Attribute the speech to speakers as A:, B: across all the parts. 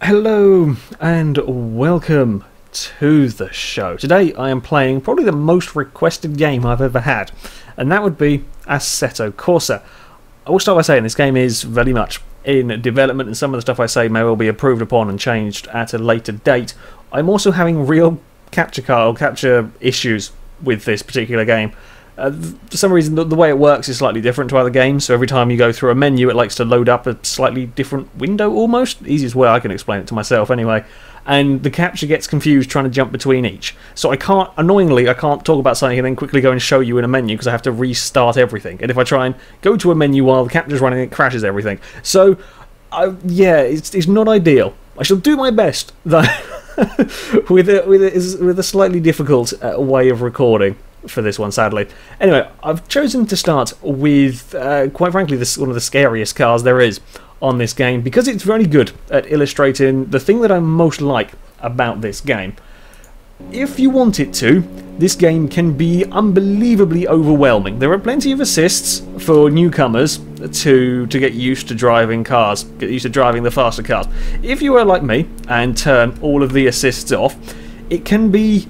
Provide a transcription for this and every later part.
A: Hello and welcome to the show. Today I am playing probably the most requested game I've ever had, and that would be Assetto Corsa. I will start by saying this game is very much in development, and some of the stuff I say may well be improved upon and changed at a later date. I'm also having real capture issues with this particular game. For some reason, the way it works is slightly different to other games, so every time you go through a menu it likes to load up a slightly different window almost. Easiest way I can explain it to myself anyway. And the capture gets confused trying to jump between each. So annoyingly, I can't talk about something and then quickly go and show you in a menu because I have to restart everything. And if I try and go to a menu while the capture's running, it crashes everything. So, yeah, it's not ideal. I shall do my best, though, with a slightly difficult way of recording for this one, sadly. Anyway, I've chosen to start with, quite frankly, one of the scariest cars there is on this game, because it's very good at illustrating the thing that I most like about this game. If you want it to, this game can be unbelievably overwhelming. There are plenty of assists for newcomers to get used to driving cars, get used to driving the faster cars. If you are like me and turn all of the assists off, it can be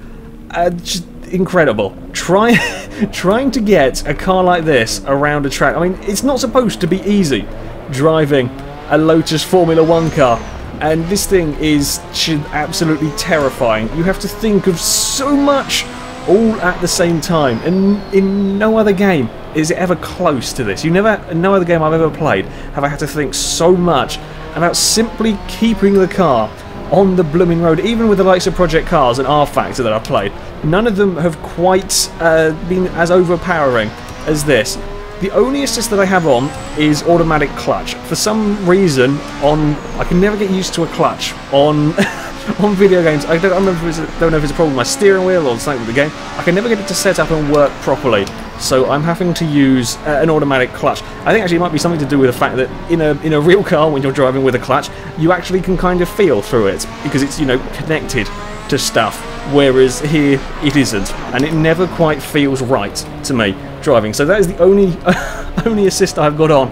A: just incredible. Trying to get a car like this around a track. I mean, it's not supposed to be easy driving a Lotus Formula 1 car, and this thing is absolutely terrifying. You have to think of so much all at the same time, and in no other game is it ever close to this. No other game I've ever played have I had to think so much about simply keeping the car on the blooming road. Even with the likes of Project Cars and R Factor that I've played, none of them have quite been as overpowering as this. The only assist that I have on is automatic clutch. For some reason, I can never get used to a clutch on on video games. I don't know if it's a problem with my steering wheel or something with the game. I can never get it to set up and work properly, so I'm having to use an automatic clutch. I think actually it might be something to do with the fact that in a real car, when you're driving with a clutch, you actually can kind of feel through it because it's, you know, connected to stuff, whereas here it isn't, and it never quite feels right to me driving. So that is the only assist I've got on,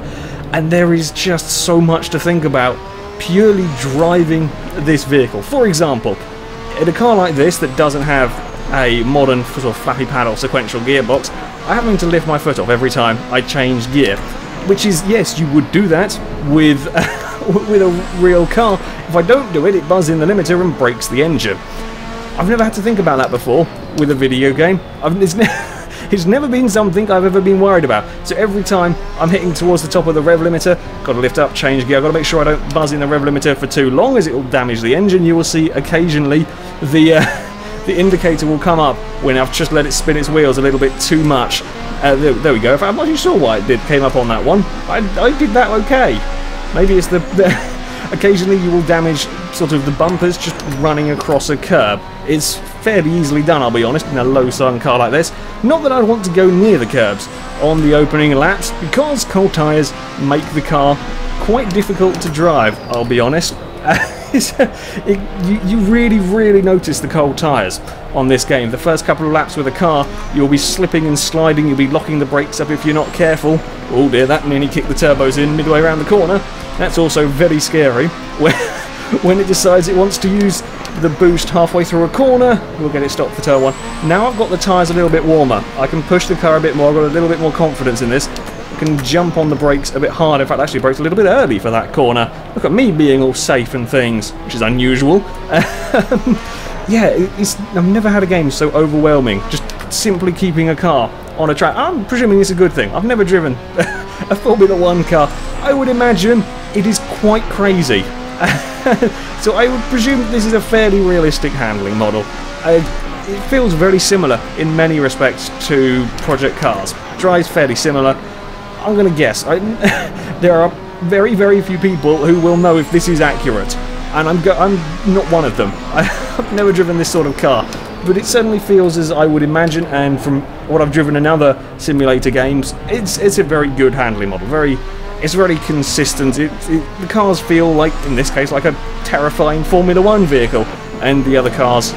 A: and there is just so much to think about purely driving this vehicle. For example, in a car like this that doesn't have a modern sort of flappy paddle sequential gearbox, I'm having to lift my foot off every time I change gear, which is, yes, you would do that with with a real car. If I don't do it, it buzzes in the limiter and breaks the engine. I've never had to think about that before with a video game. It's never been something I've ever been worried about. So every time I'm hitting towards the top of the rev limiter, got to lift up, change gear. I've got to make sure I don't buzz in the rev limiter for too long, as it will damage the engine. You will see occasionally the indicator will come up when I've just let it spin its wheels a little bit too much. There we go. I'm not even sure why it came up on that one. I did that okay. Maybe it's occasionally you will damage sort of the bumpers just running across a curb. It's fairly easily done, I'll be honest, in a low-sun car like this. Not that I'd want to go near the curbs on the opening laps, because cold tyres make the car quite difficult to drive, I'll be honest. You really notice the cold tyres on this game. The first couple of laps with a car, you'll be slipping and sliding, you'll be locking the brakes up if you're not careful. Oh dear, that nearly kicked the turbos in midway around the corner. That's also very scary. When it decides it wants to use the boost halfway through a corner, we'll get it stopped for turn 1. Now I've got the tyres a little bit warmer, I can push the car a bit more, I've got a little bit more confidence in this. I can jump on the brakes a bit harder. In fact, I actually braked a little bit early for that corner. Look at me being all safe and things, which is unusual. Yeah, I've never had a game so overwhelming, just simply keeping a car on a track. I'm presuming it's a good thing. I've never driven a Formula 1 car. I would imagine it is quite crazy. So I would presume this is a fairly realistic handling model. It feels very similar in many respects to Project Cars. Drives fairly similar. I'm going to guess. There are very few people who will know if this is accurate, and I'm not one of them. I've never driven this sort of car, but it certainly feels as I would imagine, and from what I've driven in other simulator games, it's a very good handling model. It's very consistent. The cars feel like, in this case, like a terrifying Formula 1 vehicle, and the other cars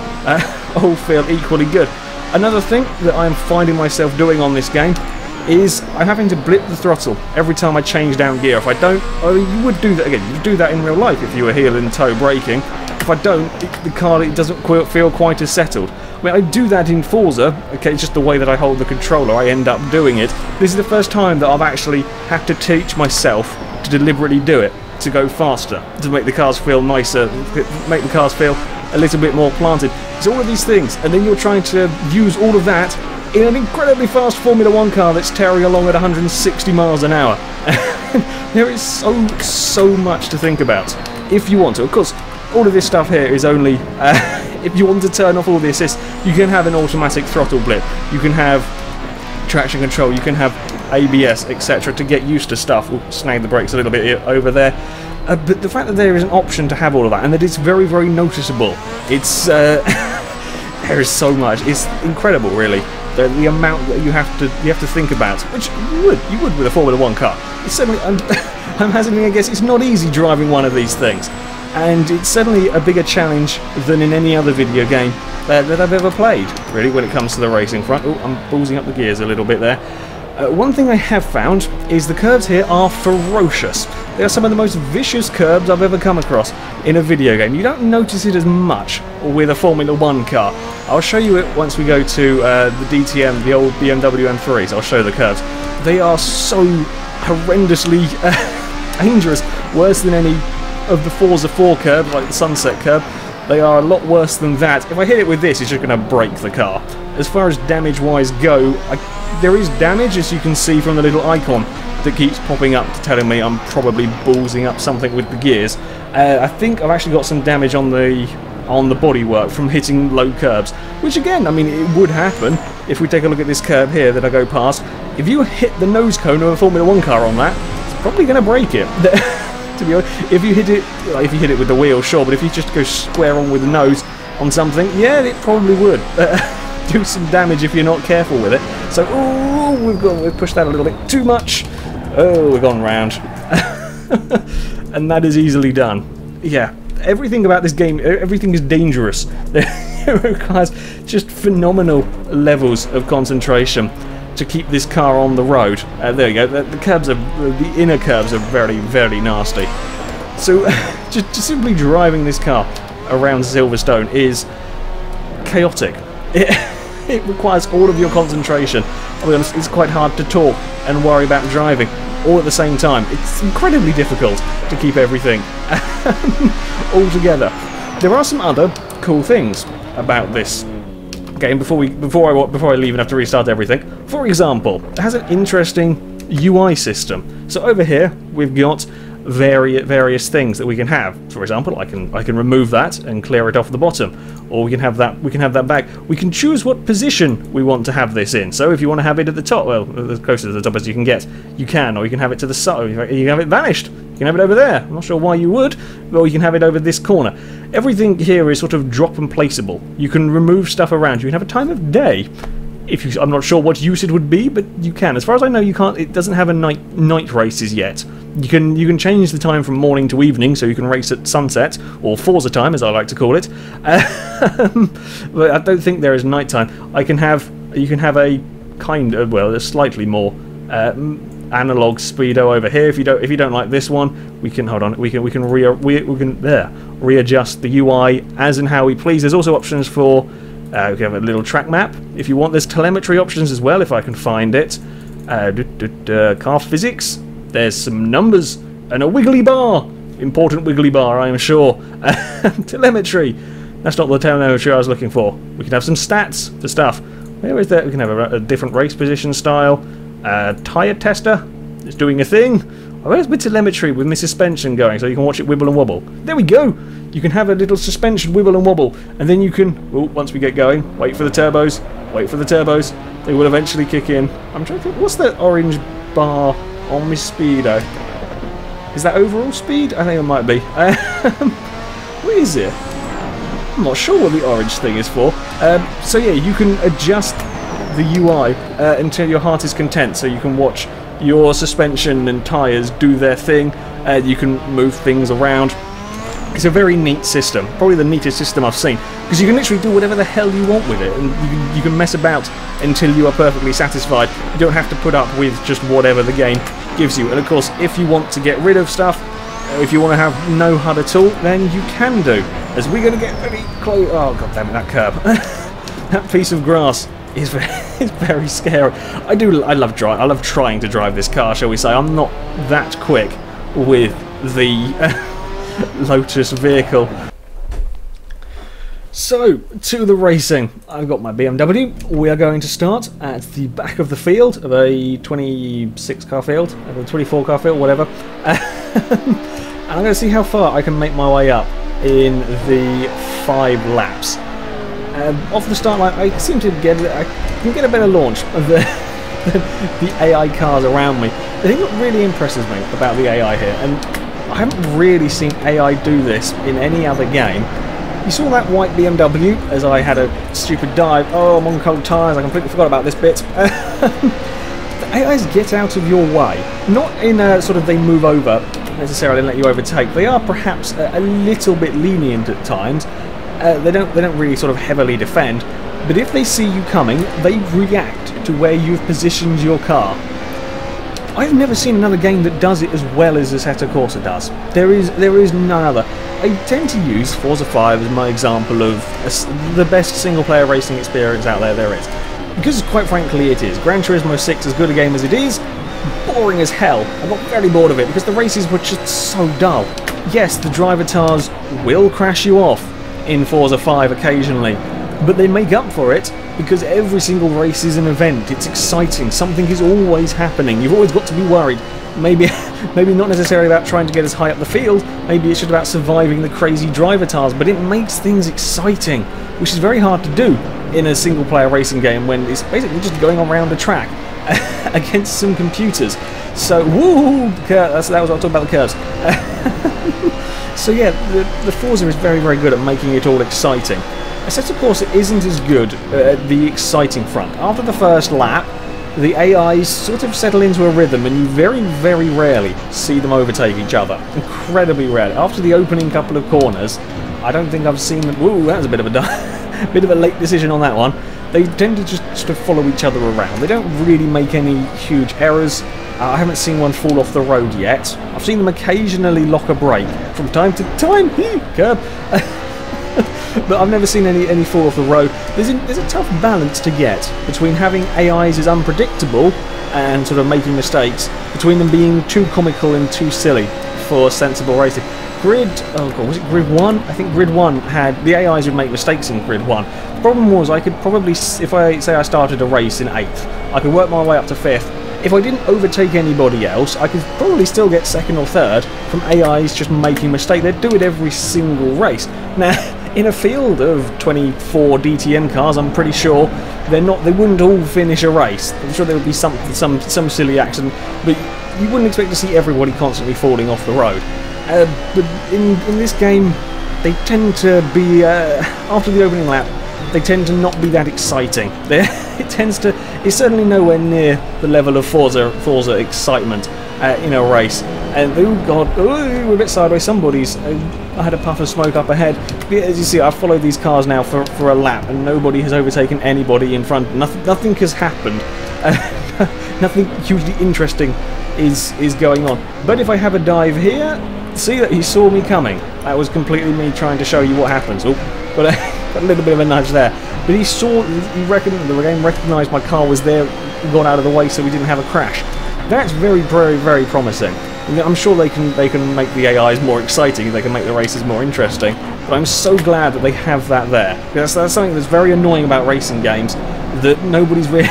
A: all feel equally good. Another thing that I'm finding myself doing on this game is I'm having to blip the throttle every time I change down gear. If I don't, I mean, you would do that again. You'd do that in real life if you were heel and toe braking. If I don't, the car it doesn't feel quite as settled. I mean, I do that in Forza. Okay, it's just the way that I hold the controller. I end up doing it. This is the first time that I've actually had to teach myself to deliberately do it, to go faster, to make the cars feel nicer, make the cars feel a little bit more planted. It's all of these things, and then you're trying to use all of that in an incredibly fast Formula 1 car that's tearing along at 160 miles an hour. There is so much to think about. If you want to, of course, all of this stuff here is only, if you want to turn off all the assists, you can have an automatic throttle blip, you can have traction control, you can have ABS, etc. to get used to stuff. We'll snag the brakes a little bit over there. But the fact that there is an option to have all of that, and that it's very, very noticeable, it's there is so much. It's incredible, really. The amount that you have to think about, which you would with a Formula 1 car. It's certainly, I'm hazarding a guess, it's not easy driving one of these things, and it's certainly a bigger challenge than in any other video game that I've ever played, really, when it comes to the racing front. Oh, I'm ballsing up the gears a little bit there. One thing I have found is the curbs here are ferocious. They are some of the most vicious curbs I've ever come across in a video game. You don't notice it as much with a Formula 1 car. I'll show you it once we go to the DTM, the old BMW M3s. I'll show the curbs. They are so horrendously dangerous, worse than any of the Forza 4 curbs, like the Sunset curb. They are a lot worse than that. If I hit it with this, it's just going to break the car. As far as damage-wise go, there is damage, as you can see from the little icon that keeps popping up telling me I'm probably ballsing up something with the gears. I think I've actually got some damage on the bodywork from hitting low curbs, which again, I mean, it would happen. If we take a look at this curb here that I go past, if you hit the nose cone of a Formula 1 car on that, it's probably going to break it. To be honest, if you hit it with the wheel, sure, but if you just go square on with the nose on something, yeah, it probably would do some damage if you're not careful with it. So, ooh, we've pushed that a little bit too much. Oh, we've gone round. And that is easily done. Yeah, everything about this game, everything is dangerous. It requires just phenomenal levels of concentration to keep this car on the road. There you go. The curbs are, the inner curbs are very, very nasty. So, just simply driving this car around Silverstone is chaotic. It requires all of your concentration. I'll be honest, it's quite hard to talk and worry about driving all at the same time. It's incredibly difficult to keep everything all together. There are some other cool things about this game before I leave and have to restart everything. For example, it has an interesting UI system. So over here we've got various things that we can have. For example, I can remove that and clear it off the bottom, or we can have that back. We can choose what position we want to have this in. So if you want to have it at the top, well, as close to the top as you can get, you can, or you can have it to the side. You can have it vanished. You can have it over there. I'm not sure why you would, but you can have it over this corner. Everything here is sort of drop and placeable. You can remove stuff around. You can have a time of day. I'm not sure what use it would be, but you can. As far as I know, you can't. It doesn't have a night races yet. You can change the time from morning to evening, so you can race at sunset, or Forza time, as I like to call it. But I don't think there is nighttime. You can have a kind of, well, a slightly more analog speedo over here. If you don't like this one, we can readjust the UI as and how we please. There's also options for. We can have a little track map if you want. There's telemetry options as well, if I can find it. Car physics. There's some numbers and a wiggly bar. Important wiggly bar, I am sure. Telemetry. That's not the telemetry I was looking for. We can have some stats for stuff. Where is that? We can have a different race position style. Tyre tester is doing a thing. Where's my telemetry with my suspension going so you can watch it wibble and wobble? There we go! You can have a little suspension wibble and wobble, and then you can, once we get going, wait for the turbos, they will eventually kick in. I'm trying to think, what's the orange bar on my speedo? Is that overall speed? I think it might be. What is it? I'm not sure what the orange thing is for. So yeah, you can adjust the UI until your heart is content, so you can watch your suspension and tyres do their thing. You can move things around. It's a very neat system, probably the neatest system I've seen, because you can literally do whatever the hell you want with it, and you can mess about until you are perfectly satisfied. You don't have to put up with just whatever the game gives you. And of course, if you want to get rid of stuff, if you want to have no HUD at all, then you can do. As we're going to get very close. Oh god damn it, that curb. That piece of grass is very scary. I love trying to drive this car, shall we say. I'm not that quick with the Lotus vehicle. So, to the racing. I've got my BMW. We are going to start at the back of the field of a 26 car field, of a 24 car field, whatever. And I'm going to see how far I can make my way up in the 5 laps. Off the start line, I seem to get a better launch of the AI cars around me. The thing that really impresses me about the AI here, and I haven't really seen AI do this in any other game. You saw that white BMW as I had a stupid dive. Oh, I'm on cold tyres, I completely forgot about this bit. The AIs get out of your way. Not in a sort of they move over necessarily and let you overtake. They are perhaps a little bit lenient at times. They don't really sort of heavily defend. But if they see you coming, they react to where you've positioned your car. I've never seen another game that does it as well as Assetto Corsa does. There is none other. I tend to use Forza 5 as my example of the best single-player racing experience out there is. Because quite frankly it is. Gran Turismo 6, as good a game as it is, boring as hell. I got very bored of it because the races were just so dull. Yes, the drivatars will crash you off in Forza 5 occasionally, but they make up for it because every single race is an event. It's exciting. Something is always happening. You've always got to be worried. Maybe not necessarily about trying to get as high up the field. Maybe it's just about surviving the crazy drivatars. But it makes things exciting, which is very hard to do in a single-player racing game when it's basically just going around a track against some computers. So, woo! That was what I was talking about, the curves. So yeah, the Forza is very, very good at making it all exciting. Assetto Corsa isn't as good at the exciting front. After the first lap, the AIs sort of settle into a rhythm and you very, very rarely see them overtake each other. Incredibly rarely. After the opening couple of corners, I don't think I've seen them... Ooh, that was a bit of a bit of a late decision on that one. They tend to just sort of follow each other around. They don't really make any huge errors. I haven't seen one fall off the road yet. I've seen them occasionally lock a brake from time to time. Curb. But I've never seen any fall off the road. There's a tough balance to get between having AIs as unpredictable and sort of making mistakes, between them being too comical and too silly for sensible racing. Oh god, was it Grid 1? I think Grid 1 had... The AIs would make mistakes in Grid 1. The problem was I could probably... If I say I started a race in 8th, I could work my way up to 5th. If I didn't overtake anybody else, I could probably still get 2nd or 3rd from AIs just making mistakes. They'd do it every single race. Now, in a field of 24 DTM cars, I'm pretty sure they wouldn't all finish a race. I'm sure there would be some silly accident, but you wouldn't expect to see everybody constantly falling off the road. But in this game, they tend to be, after the opening lap, they tend to not be that exciting. It's certainly nowhere near the level of Forza excitement in a race. And oh god, we're a bit sideways. I had a puff of smoke up ahead. As you see, I've followed these cars now for a lap, and nobody has overtaken anybody in front. Nothing has happened. Nothing hugely interesting is going on. But if I have a dive here, see that he saw me coming. That was completely me trying to show you what happens. Oh, got a little bit of a nudge there. But the game recognised my car was there, got out of the way so we didn't have a crash. That's very, very, very promising. I'm sure they can make the AIs more exciting, they can make the races more interesting, but I'm so glad that they have that there. Because that's something that's very annoying about racing games, that nobody's really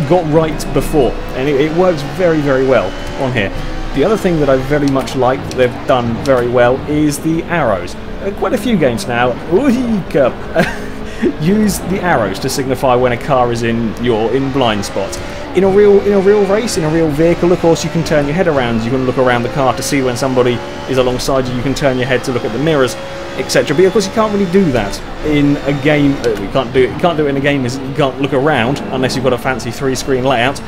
A: got right before, and it works very, very well on here. The other thing that I very much like that they've done very well is the arrows. Quite a few games now use the arrows to signify when a car is in blind spot. In a real race, in a real vehicle, of course, you can turn your head around. You can look around the car to see when somebody is alongside you. You can turn your head to look at the mirrors, etc. But of course, you can't really do that in a game. You can't do it in a game. Is you can't look around unless you've got a fancy 3-screen layout.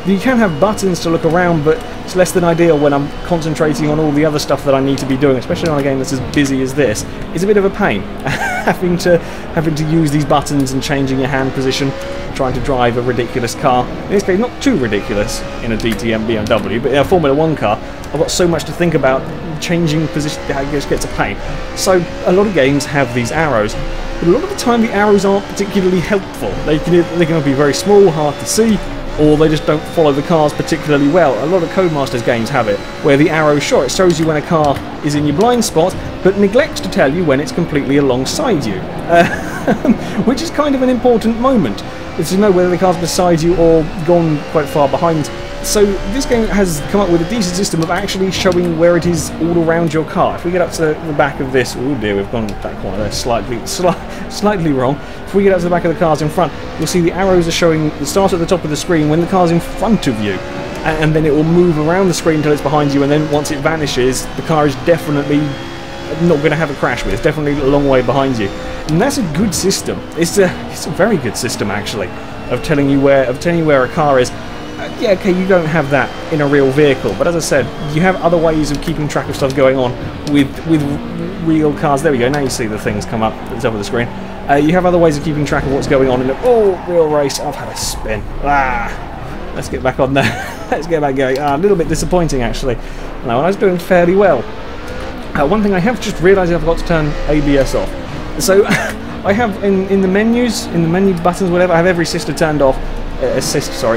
A: You can have buttons to look around, but It's less than ideal when I'm concentrating on all the other stuff that I need to be doing, especially on a game that's as busy as this. It's a bit of a pain having to use these buttons and changing your hand position, trying to drive a ridiculous car. In this case, not too ridiculous in a DTM BMW, but in a Formula 1 car, I've got so much to think about. Changing position, it just gets a pain. So a lot of games have these arrows, but a lot of the time the arrows aren't particularly helpful. They can be very small, hard to see, or they just don't follow the cars particularly well. A lot of Codemasters games have it, where the arrow, sure, it shows you when a car is in your blind spot, but neglects to tell you when it's completely alongside you, which is kind of an important moment, is to know whether the car's beside you or gone quite far behind. So this game has come up with a decent system of actually showing where it is all around your car. If we get up to the back of this, oh dear, we've gone that corner there slightly wrong. If we get up to the back of the cars in front, you'll see the arrows are showing the start at the top of the screen when the car's in front of you, and then it will move around the screen until it's behind you, and then once it vanishes, the car is definitely not going to have a crash with. It's definitely a long way behind you, and that's a good system. It's a very good system actually of telling you where a car is. Yeah, okay, you don't have that in a real vehicle, but as I said, you have other ways of keeping track of stuff going on with real cars. There we go, now you see the things come up at the top of the screen. You have other ways of keeping track of what's going on in a real race. I've had a spin. Let's get back on there. Let's get back going. A little bit disappointing actually. Now, I was doing fairly well. One thing I have just realised I forgot to turn ABS off. So I have in the menus, in the menu buttons, whatever, I have every assist turned off.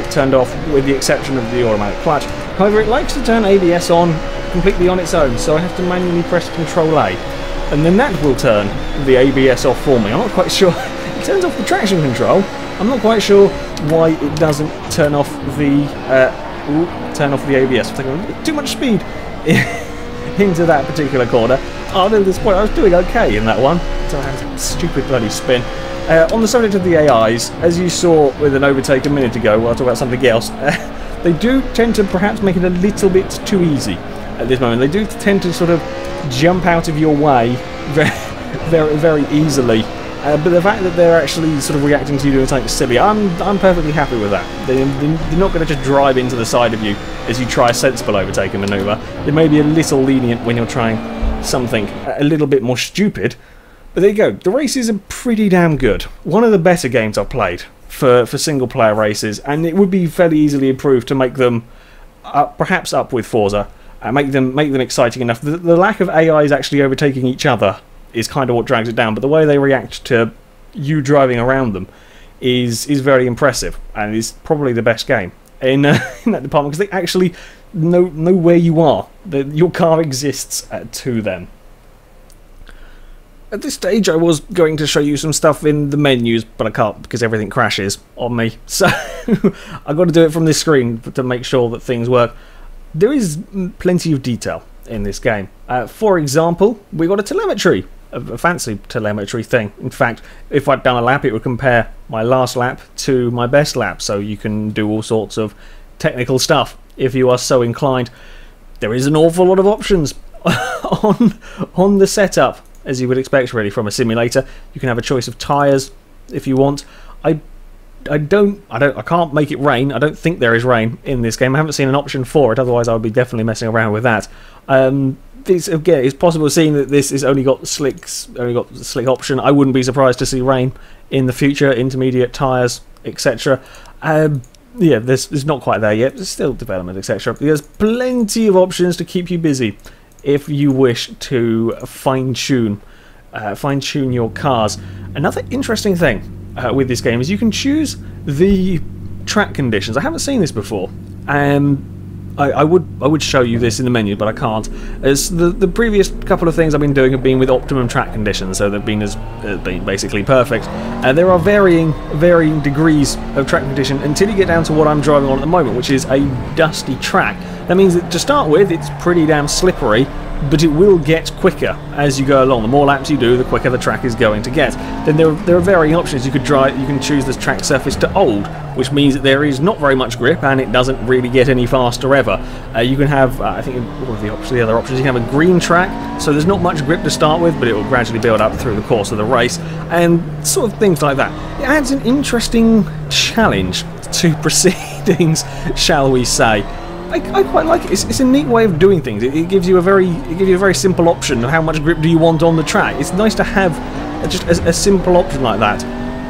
A: Turned off with the exception of the automatic clutch. However, it likes to turn ABS on completely on its own, so I have to manually press Control A, and then that will turn the ABS off for me. I'm not quite sure. It turns off the traction control. I'm not quite sure why it doesn't turn off the ABS. I'm taking a bit too much speed into that particular corner. Oh, at this point, I was doing okay in that one, so I had a stupid bloody spin. On the subject of the AIs, as you saw with an overtake a minute ago, while I talk about something else, they do tend to perhaps make it a little bit too easy at this moment. They do tend to sort of jump out of your way very easily. But the fact that they're actually sort of reacting to you doing something silly, I'm perfectly happy with that. They're not going to just drive into the side of you as you try a sensible overtaking manoeuvre. They may be a little lenient when you're trying something a little bit more stupid. But there you go, the races are pretty damn good. One of the better games I've played for single player races, and it would be fairly easily improved to make them perhaps up with Forza, make them exciting enough. The lack of AIs actually overtaking each other is kind of what drags it down, but the way they react to you driving around them is very impressive, and is probably the best game in that department, because they actually know where you are. Your car exists to them. At this stage I was going to show you some stuff in the menus, but I can't because everything crashes on me. So I've got to do it from this screen to make sure that things work. There is plenty of detail in this game. For example, we got a telemetry, a fancy telemetry thing. In fact, if I'd done a lap, it would compare my last lap to my best lap, so you can do all sorts of technical stuff if you are so inclined. There is an awful lot of options on the setup, as you would expect really from a simulator. You can have a choice of tyres if you want. I can't make it rain. I don't think there is rain in this game. I haven't seen an option for it, otherwise I would be definitely messing around with that. It's possible, seeing that this has only got the slick option. I wouldn't be surprised to see rain in the future, intermediate tyres, etc. Yeah, there's not quite there yet. There's still development, etc. There's plenty of options to keep you busy if you wish to fine-tune your cars. Another interesting thing with this game is you can choose the track conditions. I haven't seen this before. I would show you this in the menu, but I can't. As the previous couple of things I've been doing have been with optimum track conditions, so they've been basically perfect. There are varying degrees of track condition until you get down to what I'm driving on at the moment, which is a dusty track. That means that to start with, it's pretty damn slippery, but it will get quicker as you go along. The more laps you do, the quicker the track is going to get. Then there are varying options. You can choose this track surface to old, which means that there is not very much grip and it doesn't really get any faster ever. You can have, I think, what are the other options? You can have a green track, so there's not much grip to start with, but it will gradually build up through the course of the race, and sort of things like that. It adds an interesting challenge to proceedings, shall we say. I quite like it. It's a neat way of doing things. It gives you a very simple option of how much grip do you want on the track. It's nice to have just a simple option like that,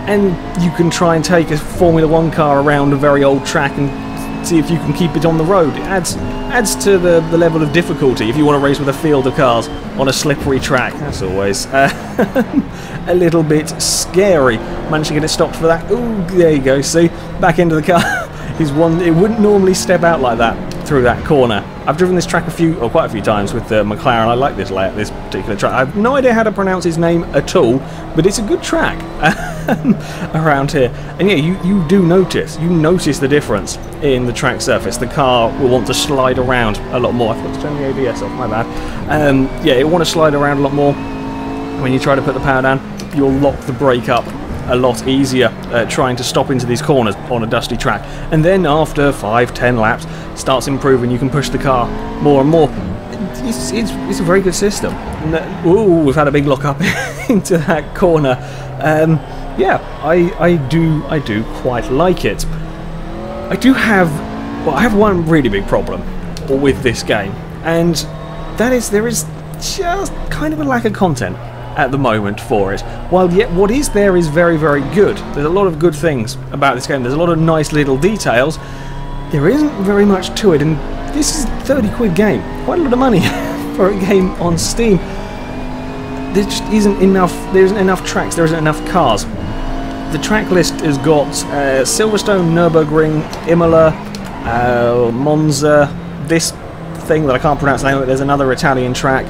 A: and you can try and take a Formula 1 car around a very old track and see if you can keep it on the road. It adds to the level of difficulty if you want to race with a field of cars on a slippery track. That's always a little bit scary. Managed to get it stopped for that. Ooh, there you go. See, back into the car. It wouldn't normally step out like that through that corner. I've driven this track quite a few times with the McLaren. I like this layout, this particular track. I have no idea how to pronounce his name at all, but it's a good track around here. And yeah, you do notice the difference in the track surface. The car will want to slide around a lot more. I forgot to turn the ABS off, my bad. Yeah, it will want to slide around a lot more. When you try to put the power down, you'll lock the brake up a lot easier trying to stop into these corners on a dusty track. And then after 5-10 laps, starts improving. You can push the car more and more. It's a very good system. Ooh, we've had a big lock up into that corner. Yeah, I do quite like it. I have one really big problem with this game, and that is there is just kind of a lack of content at the moment for it. While yet what is there is very, very good. There's a lot of good things about this game. There's a lot of nice little details. There isn't very much to it, and this is a 30 quid game. Quite a lot of money for a game on Steam. There just isn't enough. There isn't enough tracks. There isn't enough cars. The track list has got Silverstone, Nürburgring, Imola, Monza, this thing that I can't pronounce the name of it. There's another Italian track.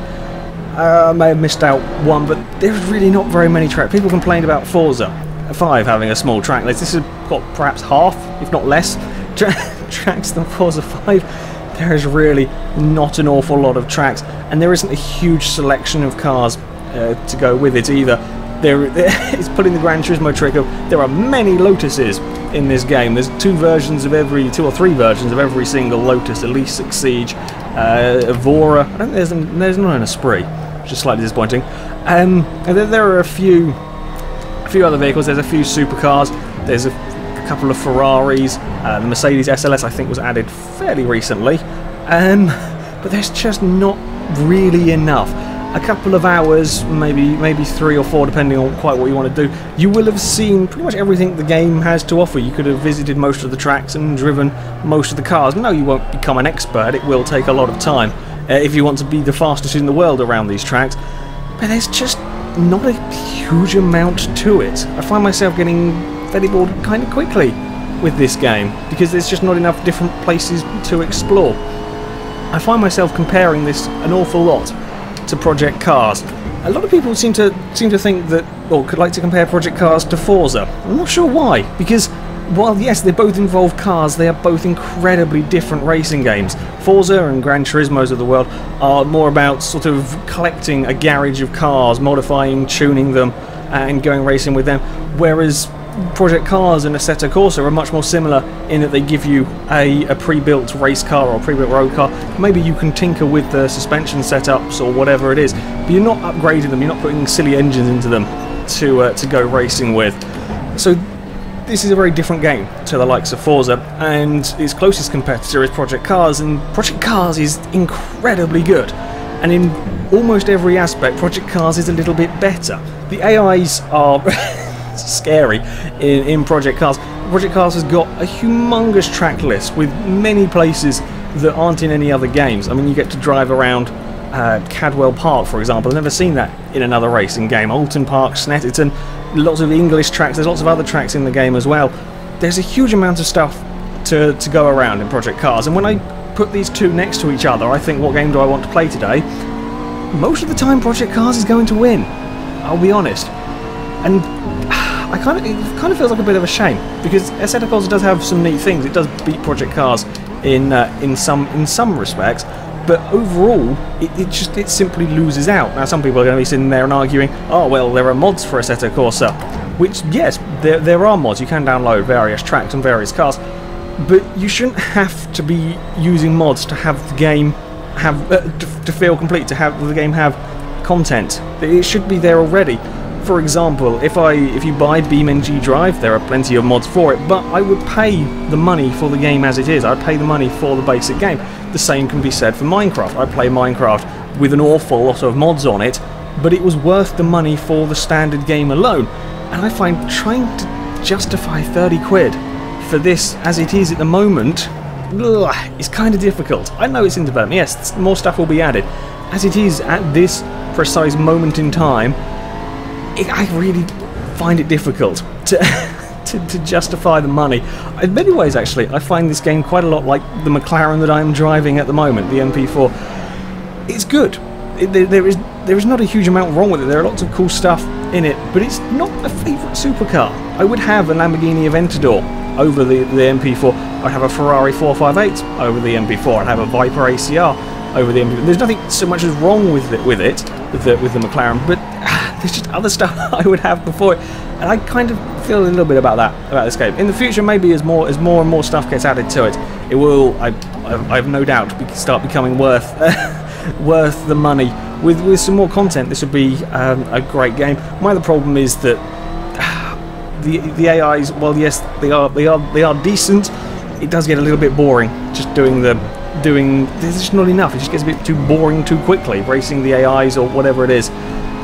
A: I may have missed out one, but there's really not very many tracks. People complained about Forza 5 having a small track list. This has got perhaps half, if not less, tracks than Forza 5. There is really not an awful lot of tracks, and there isn't a huge selection of cars to go with it either. It's putting the Gran Turismo trick of there are many Lotuses in this game. There's two or three versions of every single Lotus: Elise, Siege, Evora. I don't think there's not an Esprit, which is slightly disappointing. And then there are a few other vehicles. There's a few supercars. There's a couple of Ferraris. The Mercedes SLS I think was added fairly recently. But there's just not really enough. A couple of hours, maybe 3 or 4, depending on quite what you want to do. You will have seen pretty much everything the game has to offer. You could have visited most of the tracks and driven most of the cars. No, you won't become an expert. It will take a lot of time if you want to be the fastest in the world around these tracks. But there's just not a huge amount to it. I find myself getting fairly bored kind of quickly with this game because there's just not enough different places to explore. I find myself comparing this an awful lot to Project Cars. A lot of people seem to think that, or could like to compare Project Cars to Forza. I'm not sure why, because while yes they both involve cars, they are both incredibly different racing games. Forza and Gran Turismos of the world are more about sort of collecting a garage of cars, modifying, tuning them, and going racing with them, whereas Project Cars and Assetto Corsa are much more similar in that they give you a pre-built race car or a pre-built road car. Maybe you can tinker with the suspension setups or whatever it is, but you're not upgrading them, you're not putting silly engines into them to go racing with. So this is a very different game to the likes of Forza, and its closest competitor is Project Cars, and Project Cars is incredibly good. And in almost every aspect, Project Cars is a little bit better. The AIs are scary in Project Cars. Project Cars has got a humongous track list with many places that aren't in any other games. I mean, you get to drive around Cadwell Park, for example. I've never seen that in another racing game. Alton Park, Snetterton, lots of English tracks. There's lots of other tracks in the game as well. There's a huge amount of stuff to go around in Project Cars, and when I put these two next to each other, I think, what game do I want to play today? Most of the time Project Cars is going to win, I'll be honest. And it kind of feels like a bit of a shame, because Assetto Corsa does have some neat things. It does beat Project Cars in some respects, but overall it simply loses out. Now some people are going to be sitting there and arguing, oh well, there are mods for Assetto Corsa, which yes, there are mods. You can download various tracks and various cars, but you shouldn't have to be using mods to have the game to feel complete, to have the game have content. It should be there already. For example, if you buy BeamNG Drive, there are plenty of mods for it, but I would pay the money for the game as it is. I'd pay the money for the basic game. The same can be said for Minecraft. I play Minecraft with an awful lot of mods on it, but it was worth the money for the standard game alone. And I find trying to justify 30 quid for this as it is at the moment, it's kind of difficult. I know it's in development, yes, more stuff will be added. As it is at this precise moment in time, I really find it difficult to to justify the money. In many ways, actually, I find this game quite a lot like the McLaren that I'm driving at the moment, the MP4. It's good. There is not a huge amount wrong with it. There are lots of cool stuff in it, but it's not a favourite supercar. I would have a Lamborghini Aventador over the MP4. I'd have a Ferrari 458 over the MP4. I'd have a Viper ACR over the MP4. There's nothing so much as wrong with the McLaren, but there's just other stuff I would have before it, and I kind of feel a little bit about this game. In the future, maybe as more and more stuff gets added to it, it will, I have no doubt, start becoming worth worth the money. With some more content, this would be a great game. My other problem is that the AIs, well, yes, they are decent. It does get a little bit boring just there's just not enough. It just gets a bit too boring too quickly, racing the AIs or whatever it is.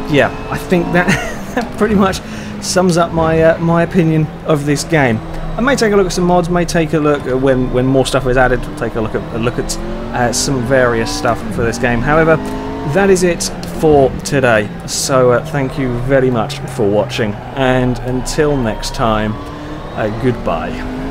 A: Yeah, I think that pretty much sums up my opinion of this game. I may take a look at some mods, may take a look at when more stuff is added, take a look at some various stuff for this game. However, that is it for today. So thank you very much for watching, and until next time, goodbye.